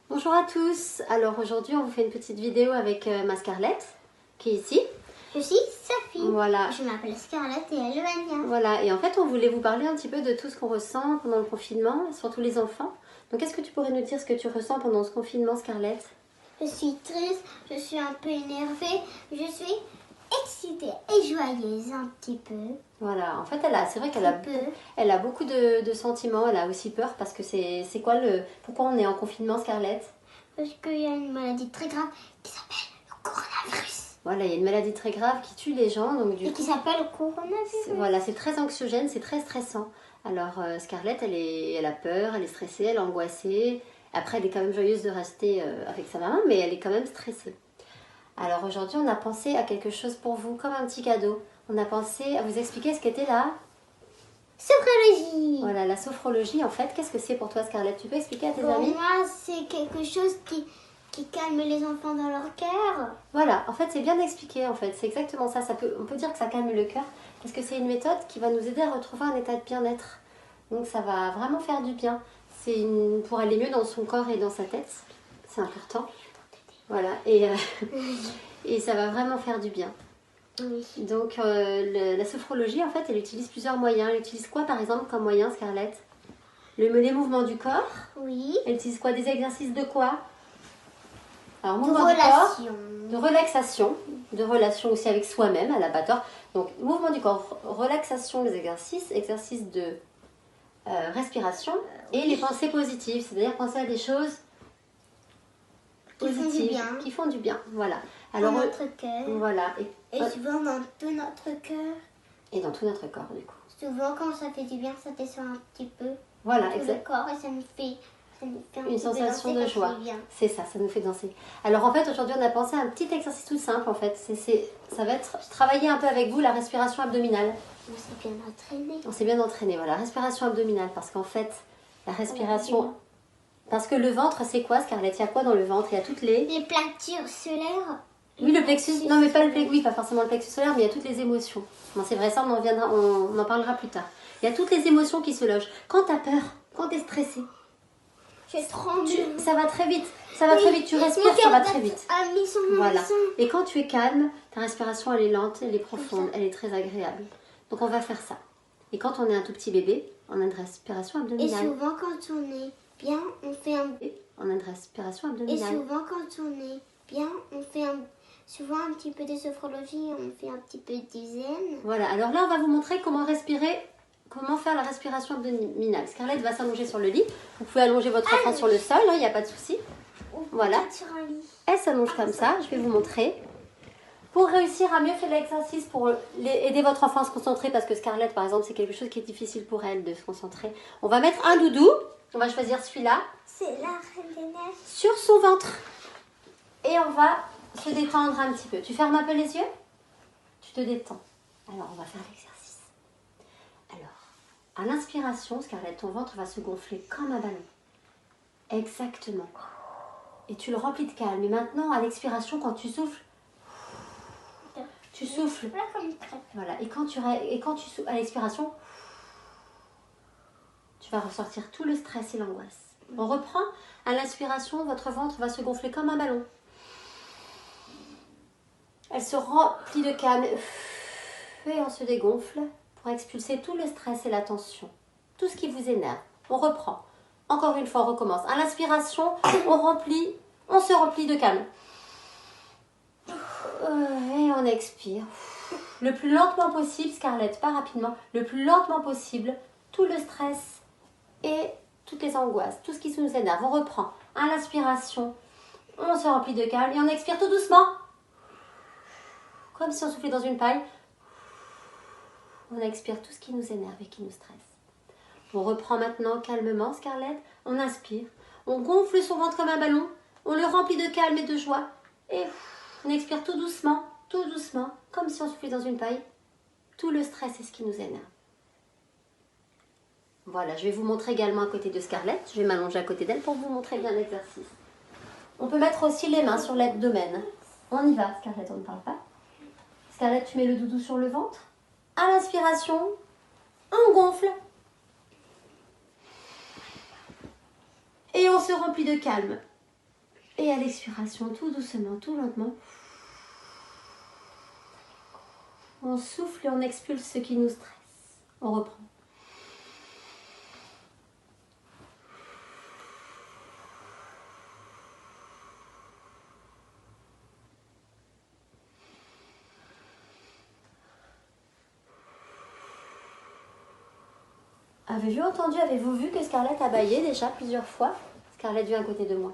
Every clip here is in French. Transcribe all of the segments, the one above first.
Bonjour à tous, alors aujourd'hui on vous fait une petite vidéo avec ma Scarlett qui est ici. Je suis Sophie. Voilà. Je m'appelle Scarlett et elle Vania. Voilà, et en fait on voulait vous parler un petit peu de tout ce qu'on ressent pendant le confinement, surtout les enfants. Donc est-ce que tu pourrais nous dire ce que tu ressens pendant ce confinement, Scarlett? Je suis triste, je suis un peu énervée, je suis excitée et joyeuse un petit peu. Voilà, en fait c'est vrai elle a beaucoup de sentiments, elle a aussi peur parce que c'est quoi pourquoi on est en confinement, Scarlett? Parce qu'il y a une maladie très grave qui s'appelle le coronavirus. Voilà, il y a une maladie très grave qui tue les gens, donc du coup... qui s'appelle le coronavirus. Voilà, c'est très anxiogène, c'est très stressant. Alors Scarlett, elle a peur, elle est stressée, elle est angoissée. Après, elle est quand même joyeuse de rester avec sa maman, mais elle est quand même stressée. Alors aujourd'hui, on a pensé à quelque chose pour vous, comme un petit cadeau. On a pensé à vous expliquer ce qu'était la... Sophrologie. Voilà, la sophrologie, en fait, qu'est-ce que c'est pour toi, Scarlett? Tu peux expliquer à tes amis? Pour moi, c'est quelque chose qui calme les enfants dans leur cœur. Voilà, en fait, c'est bien expliqué, en fait. C'est exactement ça. On peut dire que ça calme le cœur, parce que c'est une méthode qui va nous aider à retrouver un état de bien-être. Donc ça va vraiment faire du bien. Pour aller mieux dans son corps et dans sa tête. C'est important. Voilà, et ça va vraiment faire du bien. Oui. Donc la sophrologie, en fait, elle utilise plusieurs moyens. Elle utilise quoi, par exemple, comme moyen, Scarlett? Les mouvements du corps. Oui. Elle utilise quoi? Des exercices de quoi? Alors, De mouvement du corps, relation. de relaxation, de relation aussi avec soi-même, elle n'a pas tort. Donc, mouvement du corps, relaxation, les exercices de respiration et les pensées positives, c'est-à-dire penser à des choses positives, qui font du bien. Voilà. Alors, dans notre cœur. Voilà. Et souvent dans tout notre cœur. Et dans tout notre corps, du coup. Souvent, quand ça fait du bien, ça descend un petit peu. Voilà, tout le corps et ça nous fait une sensation de joie. C'est ça, ça nous fait danser. Alors en fait, aujourd'hui, on a pensé à un petit exercice tout simple. En fait, ça va être travailler un peu avec vous la respiration abdominale. On s'est bien entraîné. On s'est bien entraîné, voilà, respiration abdominale, parce qu'en fait, la respiration... Parce que le ventre, c'est quoi, Scarlett? Il y a quoi dans le ventre? Il y a toutes les... Les plexus solaires. Oui, le plexus, non mais pas le plexus, oui, pas forcément le plexus solaire, mais il y a toutes les émotions. Bon, c'est vrai, ça, on en parlera plus tard. Il y a toutes les émotions qui se logent. Quand tu as peur, quand tu es stressé, ça va très vite. Ça va très vite, tu respires, ça va très vite. Voilà. Et quand tu es calme, ta respiration, elle est lente, elle est profonde, elle est très agréable. Donc on va faire ça. Et quand on est un tout petit bébé, on a une respiration abdominale. Et souvent quand on est bien, on fait on a une respiration abdominale. Et souvent quand on est bien, on fait souvent un petit peu de sophrologie, on fait un petit peu de zen. Voilà, alors là on va vous montrer comment respirer. Comment faire la respiration abdominale? Scarlett va s'allonger sur le lit. Vous pouvez allonger votre enfant sur le sol, il n'y a pas de souci. Voilà. Sur un lit. Elle s'allonge comme ça, je vais vous montrer. Pour réussir à mieux faire l'exercice, pour aider votre enfant à se concentrer, parce que Scarlett, par exemple, c'est quelque chose qui est difficile pour elle de se concentrer. On va mettre un doudou, on va choisir celui-là. C'est la Reine des Neiges. Sur son ventre. Et on va se détendre un petit peu. Tu fermes un peu les yeux? Tu te détends. Alors, on va faire l'exercice. Alors, à l'inspiration, Scarlett, ton ventre va se gonfler comme un ballon. Exactement. Et tu le remplis de calme. Et maintenant, à l'expiration, quand tu souffles, tu souffles. Voilà. Et quand tu souffles à l'expiration, tu vas ressortir tout le stress et l'angoisse. On reprend. À l'inspiration, votre ventre va se gonfler comme un ballon. Elle se remplit de calme. Et on se dégonfle pour expulser tout le stress et la tension. Tout ce qui vous énerve. On reprend. Encore une fois, on recommence. À l'inspiration, on se remplit de calme. Et on expire. Le plus lentement possible, Scarlett, pas rapidement. Le plus lentement possible, tout le stress et toutes les angoisses, tout ce qui nous énerve. On reprend. À l'inspiration, on se remplit de calme et on expire tout doucement. Comme si on soufflait dans une paille. On expire tout ce qui nous énerve et qui nous stresse. On reprend maintenant calmement, Scarlett. On inspire. On gonfle son ventre comme un ballon. On le remplit de calme et de joie. Et on expire tout doucement, comme si on soufflait dans une paille. Tout le stress et ce qui nous énerve. Voilà, je vais vous montrer également à côté de Scarlett. Je vais m'allonger à côté d'elle pour vous montrer bien l'exercice. On peut mettre aussi les mains sur l'abdomen. On y va, Scarlett, on ne parle pas. Scarlett, tu mets le doudou sur le ventre. À l'inspiration, on gonfle. Et on se remplit de calme. Et à l'expiration, tout doucement, tout lentement, on souffle et on expulse ce qui nous stresse. On reprend. Avez-vous vu que Scarlett a bâillé déjà plusieurs fois? Scarlett vient à côté de moi.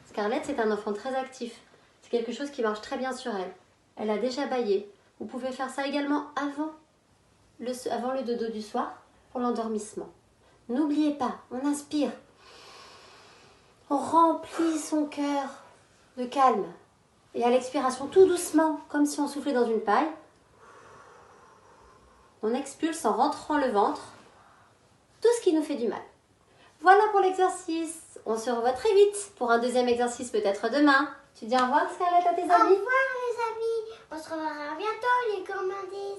Scarlett, c'est un enfant très actif. C'est quelque chose qui marche très bien sur elle. Elle a déjà bâillé. Vous pouvez faire ça également avant le dodo du soir pour l'endormissement. N'oubliez pas, on inspire. On remplit son cœur de calme. Et à l'expiration, tout doucement, comme si on soufflait dans une paille, on expulse en rentrant le ventre tout ce qui nous fait du mal. Voilà pour l'exercice. On se revoit très vite pour un deuxième exercice, peut-être demain. Tu dis au revoir, Scarlett, à tes amis? Au revoir les amis. On se reverra bientôt les gourmandises.